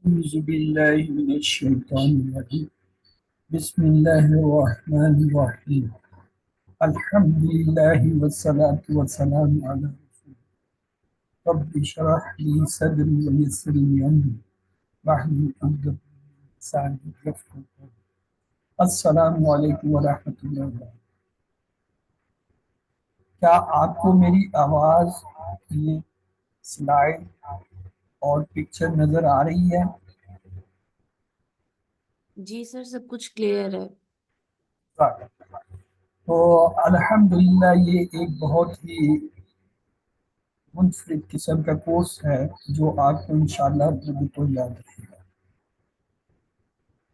أعوذ بالله من الشيطان الرجيم بسم الله الرحمن الرحيم الحمد لله والصلاة والسلام على رسول رب اشرح لي صدري ويسر لي أمري واحلل عقدة من لساني يفقهوا قولي. السلام علیکم ورحمۃ اللہ وبرکاتہ۔ کیا آپ کو میری آواز، یہ سلائڈ اور پکچر نظر آ رہی ہے؟ جی سر، سب کچھ کلیئر ہے۔ تو الحمدللہ یہ ایک بہت ہی منفرد قسم کا کورس ہے جو آپ کو انشاءاللہ تو یاد رہے گا۔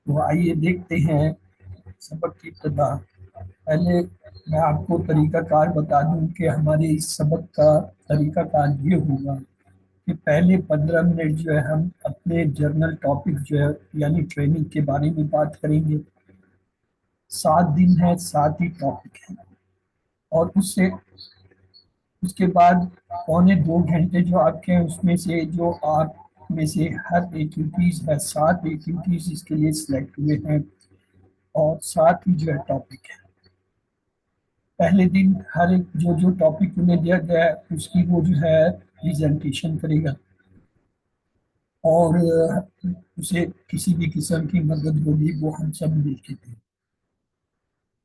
تو آئیے دیکھتے ہیں سبق کی ابتدا۔ پہلے میں آپ کو طریقہ کار بتا دوں کہ ہمارے اس سبق کا طریقہ کار یہ ہوگا کہ پہلے 15 منٹ جو ہے ہم اپنے جرنل ٹاپک جو ہے یعنی ٹریننگ کے بارے میں بات کریں گے۔ 7 دن ہے، 7 ہی ٹاپک ہیں، اور اس کے بعد 1.25 گھنٹے جو آپ کے ہیں اس میں سے جو آپ میں سے ہر ایکٹیویٹیز ہے، 7 ایکٹیویٹیز اس کے لیے سلیکٹ ہوئے ہیں اور 7 ہی جو ہے ٹاپک ہے۔ پہلے دن ہر ایک جو ٹاپک انہیں دیا گیا ہے اس کی وہ جو ہے پریزنٹیشن کرے گا، اور اسے کسی بھی قسم کی مدد ہوگی وہ ہم سب مل کے دیں۔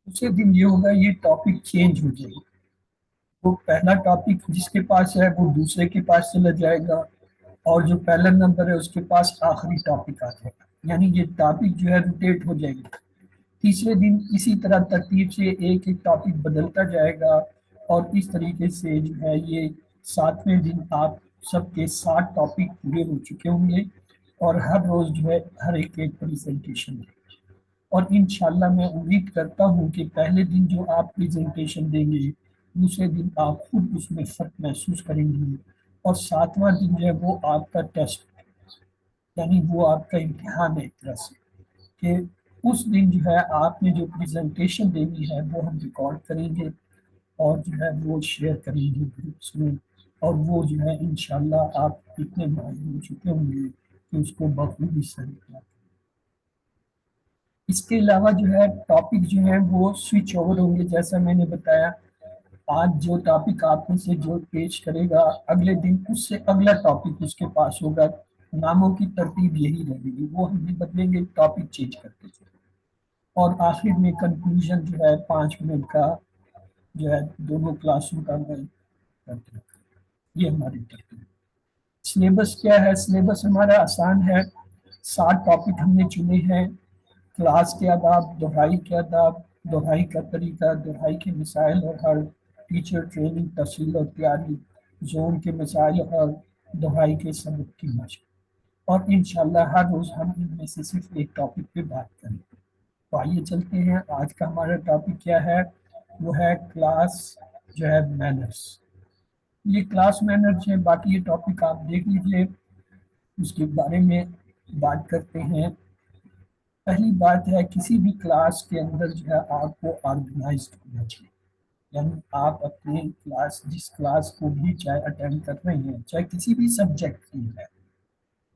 دوسرے دن یہ ہوگا یہ ٹاپک چینج ہو جائے گا، وہ پہلا ٹاپک جس کے پاس ہے وہ دوسرے کے پاس چلا جائے گا، اور جو پہلا نمبر ہے اس کے پاس آخری ٹاپک آ جائے گا، یعنی یہ ٹاپک جو ہے روٹیٹ ہو جائے گا۔ تیسرے دن اسی طرح ترتیب سے ایک ایک ٹاپک بدلتا جائے گا، اور اس طریقے سے جو ہے یہ 7ویں دن آپ سب کے 7 ٹاپک پورے ہو چکے ہوں گے، اور ہر روز جو ہے ہر ایک پریزنٹیشن دیں گے۔ اور انشاءاللہ میں امید کرتا ہوں کہ پہلے دن جو آپ پریزنٹیشن دیں گے دوسرے دن آپ خود اس میں فرق محسوس کریں گے، اور 7واں دن جو ہے وہ آپ کا ٹیسٹ یعنی وہ آپ کا امتحان ہے ایک طرح سے، کہ اس دن جو ہے آپ نے جو پریزنٹیشن دینی ہے وہ ہم ریکارڈ کریں گے اور جو ہے وہ شیئر کریں گے گروپس میں، اور وہ جو ہے انشاءاللہ آپ اتنے ماہر ہو چکے ہوں گے کہ اس کو بخوبی صحیح کریں۔ اس کے علاوہ جو ہے ٹاپک جو ہیں وہ سوئچ اوور ہوں گے، جیسا میں نے بتایا۔ آج جو ٹاپک آپ میں سے جو پیش کرے گا اگلے دن اس سے اگلا ٹاپک اس کے پاس ہوگا، ناموں کی ترتیب یہی رہے گی، وہ ہم نہیں بدلیں گے، ٹاپک چینج کرتے چلیں۔ اور آخر میں کنکلوژن جو ہے 5 منٹ کا جو ہے دونوں کلاسوں کا میں کرتے ہیں۔ یہ ہماری ترتیب۔ سلیبس کیا ہے؟ سلیبس ہمارا آسان ہے، 7 ٹاپک ہم نے چنے ہیں۔ کلاس کے آداب، دہرائی کے آداب، دہرائی کا طریقہ، دہرائی کے مسائل اور حل، ٹیچر ٹریننگ تفصیل اور تیاری، زون کے مسائل اور دہرائی کے سبق کی مشق، اور انشاءاللہ ہر روز ہم ان میں سے صرف ایک ٹاپک پہ بات کریں گے۔ تو آئیے چلتے ہیں، آج کا ہمارا ٹاپک کیا ہے؟ وہ ہے کلاس جو ہے مینرز۔ یہ کلاس مینرز ہے، باقی یہ ٹاپک آپ دیکھ لیجئے، اس کے بارے میں بات کرتے ہیں۔ پہلی بات ہے کسی بھی کلاس کے اندر جو ہے آپ کو آرگنائزڈ ہونا چاہیے، یعنی آپ اپنے کلاس جس کلاس کو بھی چاہے اٹینڈ کر رہے ہیں چاہے کسی بھی سبجیکٹ کی ہے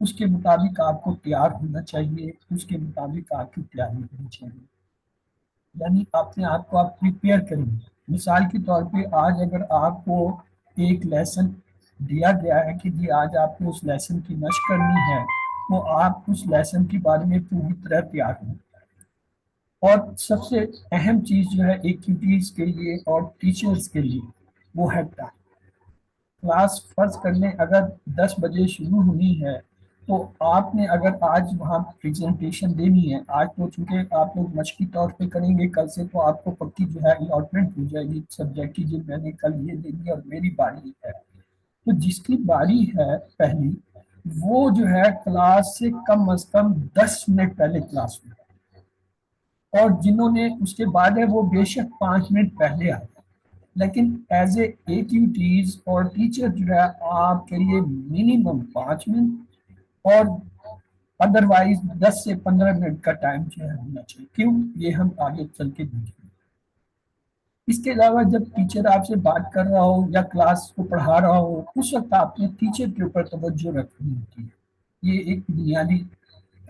اس کے مطابق آپ کو تیار ہونا چاہیے، اس کے مطابق آپ کی تیاری ہونی چاہیے، یعنی اپنے آپ کو آپ پریپیئر کریں گے۔ مثال کے طور پہ آج اگر آپ کو ایک لیسن دیا گیا ہے کہ جی آج آپ کو اس لیسن کی مشق کرنی ہے، تو آپ اس لیسن کے بارے میں پوری طرح تیار ہوں۔ اور سب سے اہم چیز جو ہے ایکٹیویٹیز کے لیے اور ٹیچرز کے لیے وہ ہے ٹائم۔ کلاس فرض کر لیں اگر 10 بجے شروع ہونی ہے، تو آپ نے اگر آج وہاں پریزنٹیشن دینی ہے، آج تو چونکہ آپ لوگ مشقی طور پہ کریں گے، کل سے تو آپ کو پکی جو ہے الاٹمنٹ ہو جائے گی سبجیکٹ کی، جو میں نے کل یہ دینی اور میری باری ہے، تو جس کی باری ہے پہلی وہ جو ہے کلاس سے کم از کم 10 منٹ پہلے کلاس میں، اور جنہوں نے اس کے بعد ہے وہ بے شک 5 منٹ پہلے آئے، لیکن ایز اے ایکٹیویٹیز اور ٹیچر جو ہے آپ کے لیے منیمم 5 منٹ اور ادروائز 10 سے 15 منٹ کا ٹائم جو ہے ہونا چاہیے۔ کیوں؟ یہ ہم آگے چل کے دیکھیں گے۔ اس کے علاوہ جب ٹیچر آپ سے بات کر رہا ہو یا کلاس کو پڑھا رہا ہو، اس وقت آپ نے ٹیچر کے اوپر توجہ رکھنی ہوتی ہے، یہ ایک بنیادی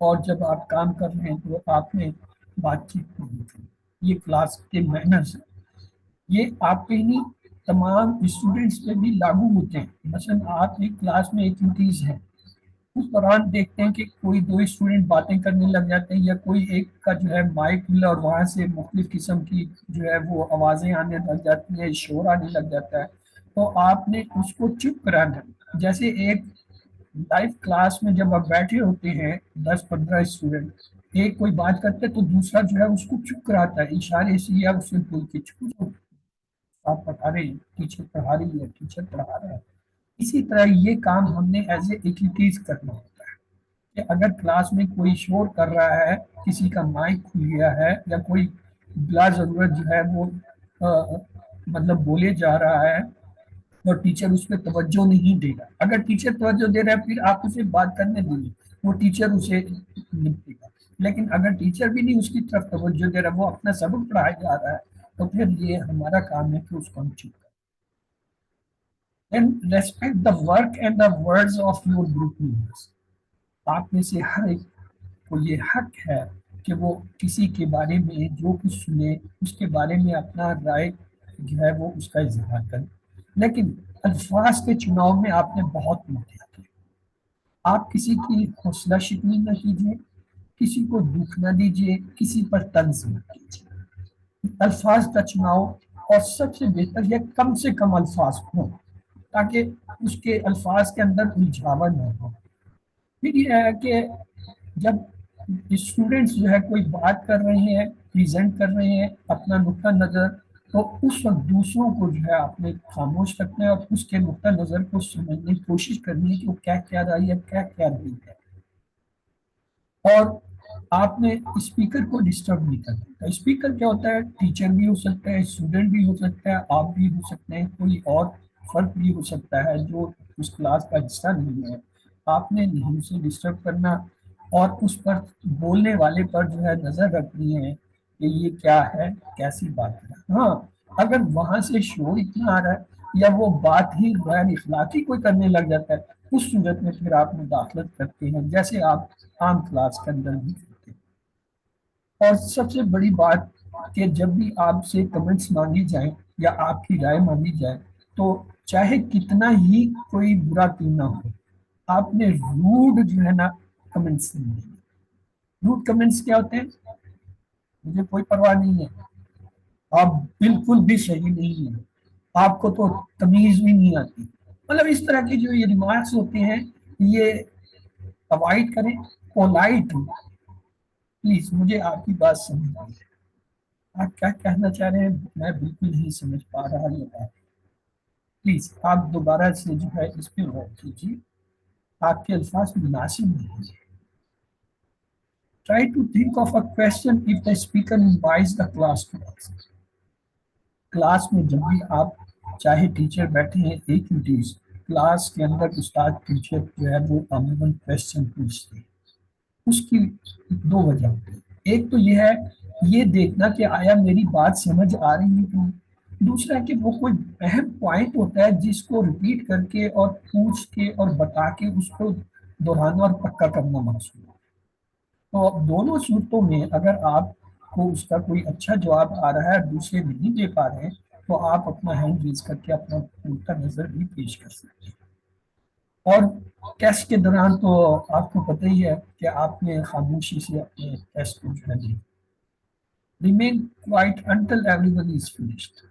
اور جب آپ کام کر رہے ہیں تو آپ نے بات چیت نہیں کرنی. یہ کلاس کے مینرز ہیں. یہ آپ پہ نہیں تمام اسٹوڈنٹس پہ بھی لاگو ہوتے ہیں. مثلا آپ ایک کلاس میں ایکٹیویٹیز ہیں, اس دوران دیکھتے ہیں کہ کوئی دو اسٹوڈنٹ باتیں کرنے لگ جاتے ہیں, یا کوئی ایک کا جو ہے مائک کھلا اور وہاں سے مختلف قسم کی جو ہے وہ آوازیں آنے لگ جاتی ہیں, شور آنے لگ جاتا ہے, تو آپ نے اس کو چپ کرانا ہے. جیسے ایک لائف کلاس میں جب آپ بیٹھے ہوتے ہیں 10-15 اسٹوڈنٹ, ایک کوئی بات کرتے تو دوسرا جو ہے اس کو چپ کراتا ہے اشارے سے یا اس سے بول کے, چپ جاؤ, آپ پڑھا رہے ہیں, ٹیچر پڑھا رہی ہے, ٹیچر پڑھا رہا ہے. اسی طرح یہ کام ہم نے ایز اے ایکٹیویٹیز کرنا ہوتا ہے کہ اگر کلاس میں کوئی شور کر رہا ہے, کسی کا مائک کھل گیا ہے, یا کوئی بلا ضرورت جو ہے وہ مطلب بولے جا رہا ہے اور ٹیچر اس پہ توجہ نہیں دے گا. اگر ٹیچر توجہ دے رہا ہے پھر آپ اسے بات کرنے دیں گے, وہ ٹیچر اسے نپٹے گا. لیکن اگر ٹیچر بھی نہیں اس کی طرف توجہ دے رہا, وہ اپنا سبق پڑھایا جا رہا ہے, تو پھر یہ ہمارا کام ہے کہ اس کو ہم چپ کریں. And respect the work and the words of your group members. آپ میں سے ہر ایک کو یہ حق ہے کہ وہ کسی کے بارے میں جو کچھ سنے اس کے بارے میں اپنا رائے جو ہے وہ اس کا اظہار کریں, لیکن الفاظ کے چناؤ میں آپ نے بہت محتاط ہے. آپ کسی کی حوصلہ شکنی نہ کیجیے, کسی کو دکھ نہ دیجیے, کسی پر طنز نہ کیجیے. الفاظ کا چناؤ, اور سب سے بہتر یہ کم سے کم الفاظ ہوں تاکہ اس کے الفاظ کے اندر الجھاوا نہ ہو. پھر یہ ہے کہ جب اسٹوڈنٹس جو ہے کوئی بات کر رہے ہیں, پریزنٹ کر رہے ہیں اپنا نقطہ نظر, تو اس وقت دوسروں کو جو ہے آپ نے خاموش رکھنا ہے اور اس کے نقطہ نظر کو سمجھنے کی کوشش کرنی ہے کہ وہ کیا کہہ رہا ہے, کیا کہہ رہی ہے. اور آپ نے اسپیکر کو ڈسٹرب نہیں کرنا. اسپیکر کیا ہوتا ہے, ٹیچر بھی ہو سکتا ہے, اسٹوڈنٹ بھی ہو سکتا ہے, آپ بھی ہو سکتے ہیں, کوئی اور فرد بھی ہو سکتا ہے جو اس کلاس کا حصہ نہیں ہے. آپ نے نہیں اسے ڈسٹرب کرنا, اور اس پر بولنے والے پر جو ہے نظر رکھنی ہے کہ یہ کیا ہے, کیسی بات ہے. ہاں, اگر وہاں سے شور اتنا آ رہا ہے یا وہ بات ہی غیر اخلاقی کوئی کرنے لگ جاتا ہے, اس صورت میں پھر آپ مداخلت کرتے ہیں جیسے آپ عام کلاس کے اندر بھی کرتے ہیں. اور سب سے بڑی بات کہ جب بھی آپ سے کمنٹس مانگی جائیں یا آپ کی رائے مانگی جائے, تو چاہے کتنا ہی کوئی برا کیوں نہ ہو, آپ نے روڈ جو ہے نا کمنٹس نہیں دینے. روڈ کمنٹس کیا ہوتے ہیں, مجھے کوئی پرواہ نہیں ہے, آپ بالکل بھی صحیح نہیں ہیں, آپ کو تو تمیز بھی نہیں آتی, مطلب اس طرح کی جو یہ ریمارکس ہوتے ہیں یہ اوائڈ کریں. پولائٹ پلیز, مجھے آپ کی بات سمجھ آئی ہے, آپ کیا کہنا چاہ رہے ہیں میں بالکل نہیں سمجھ پا رہا یہ بات. پلیز آپ دوبارہ سے جو ہے اس پہ غور کیجیے, آپ کے الفاظ مناسب نہیں ہیں. Try to think of a question if the speaker invites the class to ask. Class میں جب بھی آپ چاہے ٹیچر بیٹھے ہیں ایکٹیویٹیز, کلاس کے اندر استاد ٹیچر جو ہے وہ عموماً کویشچن پوچھتے ہیں. اس کی دو وجہ ہوتی ہے. ایک تو یہ ہے یہ دیکھنا کہ آیا میری بات سمجھ آ رہی ہے کہ, دوسرا کہ وہ کوئی اہم پوائنٹ ہوتا ہے جس کو ریپیٹ کر کے اور پوچھ کے اور بتا کے اس کو دہرانا اور پکا کرنا مقصود ہے. تو اب دونوں صورتوں میں اگر آپ کو اس کا کوئی اچھا جواب آ رہا ہے, دوسرے نہیں دے پا رہے ہیں, تو آپ اپنا ہینڈ ریز کر کے اپنا نقطہ نظر بھی پیش کر سکتے ہیں. اور ٹیسٹ کے دوران تو آپ کو پتہ ہی ہے کہ آپ نے خاموشی سے اپنے ٹیسٹ کو جو ہے دیا. Remain quiet until everyone is finished.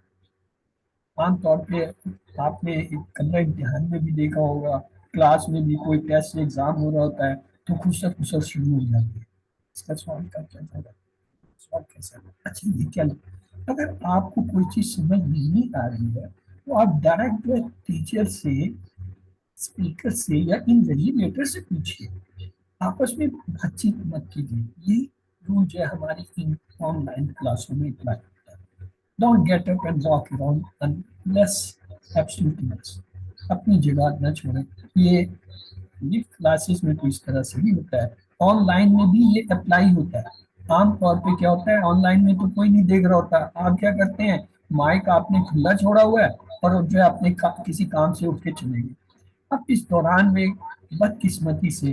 عام طور پہ آپ نے کلر امتحان میں بھی دیکھا ہوگا, کلاس میں بھی کوئی ٹیسٹ ایگزام ہو رہا ہوتا ہے تو خسر خسر شروع ہو جاتی ہے, اس کا سوال کا کیا جائے گا, سوال کیسا ہے, اچھا یہ کیا لگتا ہے. اگر آپ کو کوئی چیز سمجھ نہیں آ رہی ہے تو آپ ڈائریکٹ ٹیچر سے, اسپیکر سے یا انویجیلیٹر سے پوچھیے, آپس میں بات چیت مت کیجیے. یہ رول جو ہے ہماری آن لائن کلاسوں میں اپلائی ہوتا ہے. Don't get up and walk around unless absolutely necessary. اپنی جگہ نہ چھوڑیں. یہ کلاسز میں تو اس طرح سے بھی ہوتا ہے, آن لائن میں بھی یہ اپلائی ہوتا ہے. عام طور پہ کیا ہوتا ہے, آن لائن میں تو کوئی نہیں دیکھ رہا ہوتا, آپ کیا کرتے ہیں مائک آپ نے کھلا چھوڑا ہوا ہے اور جو ہے اپنے کسی کام سے اٹھ کے چلیں گے. اب اس دوران میں بدقسمتی سے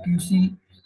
QC